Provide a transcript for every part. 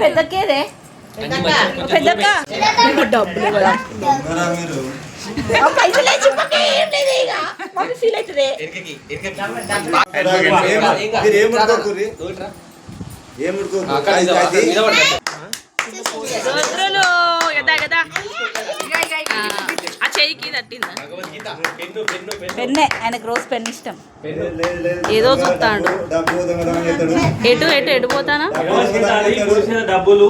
పెద్దకేదే పెద్దక్క డబ్బులు కూడా పైసలు మమ్మీ ఫీల్ అవుతుంది. ఆ చెయ్యికి తట్టిందా పెన్నే, ఆయనకు రోజు పెన్ ఇష్టం. ఏదో చూస్తాడు. ఎటు ఎటు ఎటు పోతానా డబ్బులు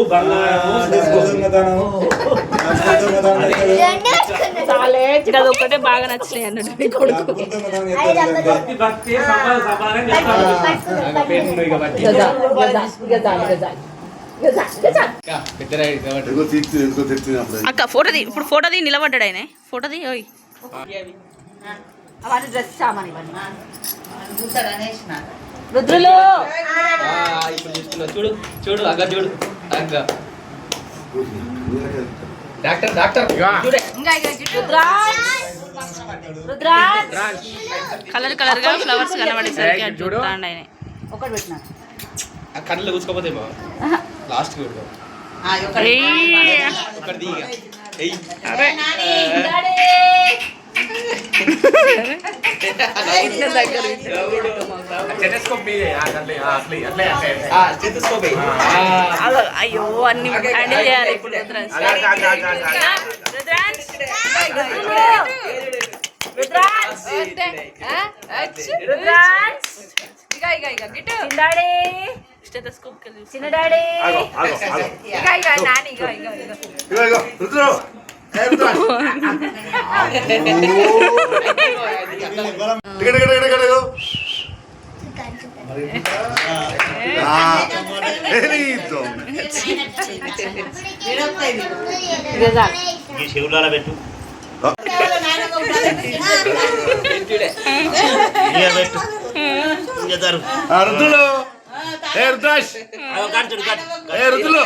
అది ఒక్కటే బాగా నచ్చినాయి అన్నట్టు కొడుకు. అక్క ఫోటోది ఇప్పుడు ఫోటోది నిలబడ్డాడు ఆయన ఫోటోది. డ్రెస్ సామాన్ రుద్రులు చూడు చూడు అగ్గ చూడు అగ్గ డాక్టర్ డాక్టర్ కలర్ కలర్ గా ఫ్లవర్స్ కనబడేసరికి అది చూస్తాండి ఆయన. ఒకటి పెట్టినా కళ్ళు కూర్చుకోపోతే లాస్ట్ అయ్యో అన్ని హ్యాండిల్ చేయాలి ఇప్పుడు. చిన్న డాడీ శివులాల పెట్టు రుద్రులు రుద్రులు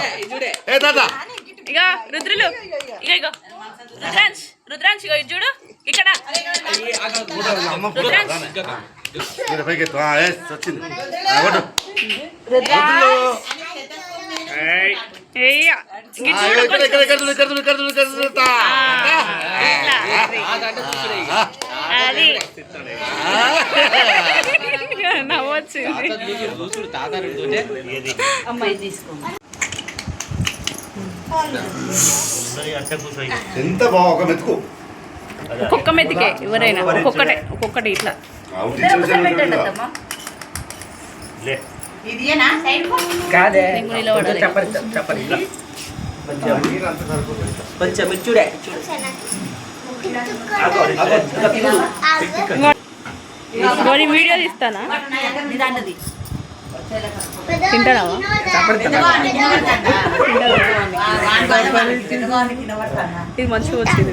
ఏ తాత ఇక రుద్రులు ఇక ఇగో రుద్రాంశ్ రుద్రాంశ్ ఇగో చూడు ఇక్కడ అమ్మాయి తీసుకో. ఎంత బాగా ఒక మెతుకు ఒక్కొక్క మెతికే ఎవరైనా ఒక్కొక్కటి ఇట్లా కొంచెం చూడే వీడియో తీస్తానా తింటావా ఇది మంచిగా వచ్చింది.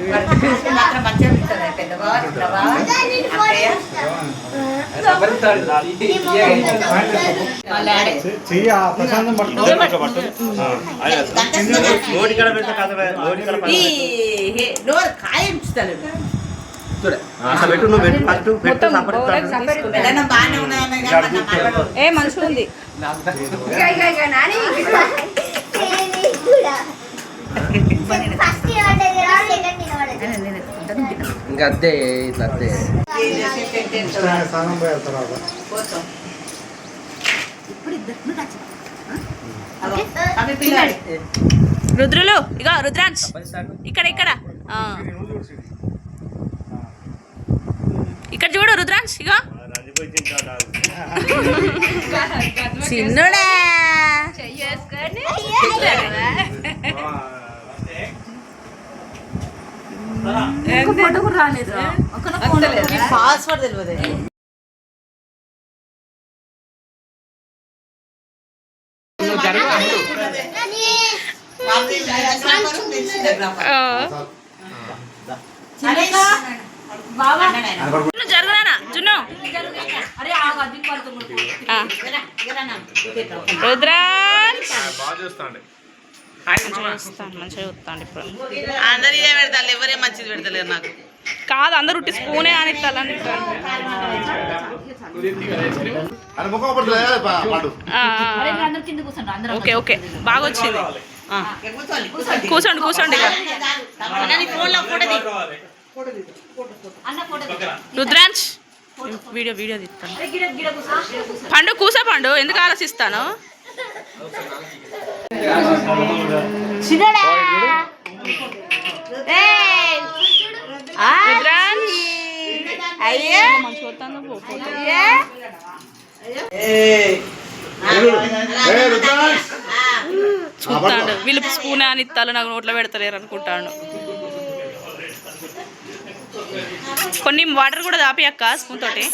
ఏ మంచిగా ఉంది. ఇంకా అద్దే ఇట్లా అద్దే రుద్రులు ఇక రుద్రాంశ్ ఇక్కడ ఇక్కడ ఇక్కడ చూడు రుద్రాంశ్ ఇక చిన్నడా పాస్వర్డ్ తెలియదు. జరుగునా జున్ను రుద్రాంశ్ మంచిగా చూస్తాను ఇప్పుడు. అందరు ఇదే పెడతారు, ఎవరే మంచిది పెడతలేరు నాకు. కాదు అందరు ఉట్టి స్పూనే అని ఇస్తాలని అని ముఖం పడుతుంది పాటు ఓకే ఓకే బాగా వచ్చింది కూర్చోండి కూర్చోండి ఇక రుద్రాంశ్ వీడియో వీడియో తీస్తాను పండు కూసా పండు ఎందుకు ఆలోచిస్తాను చూస్తాడు వీళ్ళు స్పూన్ అని ఇస్తాను నాకు నోట్లో పెడతలేరు అనుకుంటాను కొన్ని వాటర్ కూడా దాపి అక్క స్పూన్ తోటి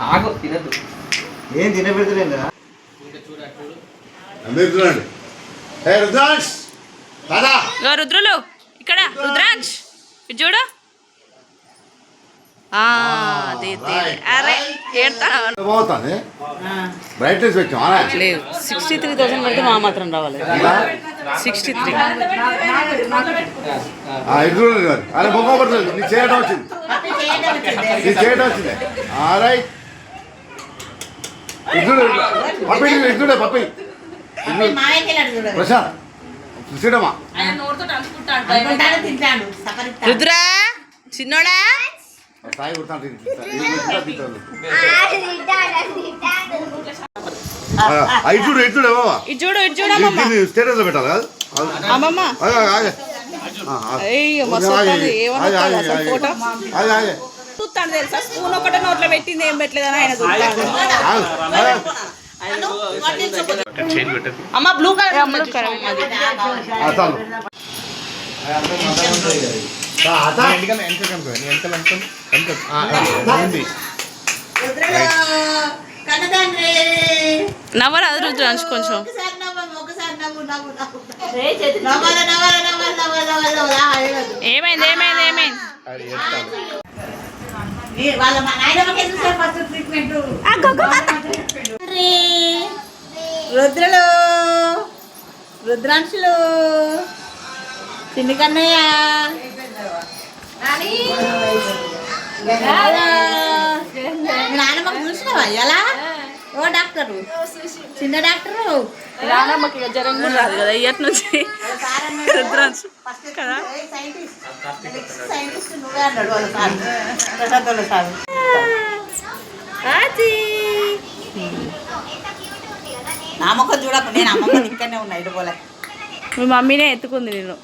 ఆగు తినద్దు ఏం తినబెడతలేదా చూడండి రుద్రాంశ్ దాదా రుద్రులు ఇక్కడ రుద్రాంశ్ ఇది చూడు అదే అరే పోతుంది బ్రైట్నెస్ పెట్టాం లేదు 63,000 పెడితే మా మాత్రం రావాలి 63 అరే ముఖం పడుతుంది నీ చేయడం వచ్చింది నీ చేయడం వచ్చింది రైట్ ఇద్దరు పప్పి ఇద్దరుడే పప్పి ప్రశాంత్ చూడమా రుద్రా చిన్నోడా సాయి కుడతాను ఇటుడు ఇటుడే బాబా ఇది చూడు ఇది చూడమ్మా స్టేటస్ లో పెట్టాలి కాదు అమ్మమ్మ చూస్తాను తెలుసా స్పూన్ ఒకటే నోట్లో పెట్టింది ఏం పెట్టలేదని ఆయన అమ్మ బ్లూ కలర్ బ్లూ కలర్ నవ్వరాదు రుద్రాంశ్ కొంచెం ఏమైంది ఏమైంది ఏమైంది రుద్రలు రుద్రాంశులు చిన్ని కన్నయ్య నాన్నమ్మకు చూసినావా ఎలా ఓ డాక్టరు చిన్న డాక్టరు నానమ్మకి జ్వరం కూడా రాదు కదా ఇయ్యటి నుంచి రుద్రాంశ్ కదా సైంటిస్ట్ నువ్వే అన్నాడు వాళ్ళ సార్ ప్రసాద్ వాళ్ళ సార్ నా ముఖం చూడకు నేను అమ్మమ్మ ఇక్కడనే ఉన్నా ఇటు పోలే మీ మమ్మీనే ఎత్తుకుంది నేను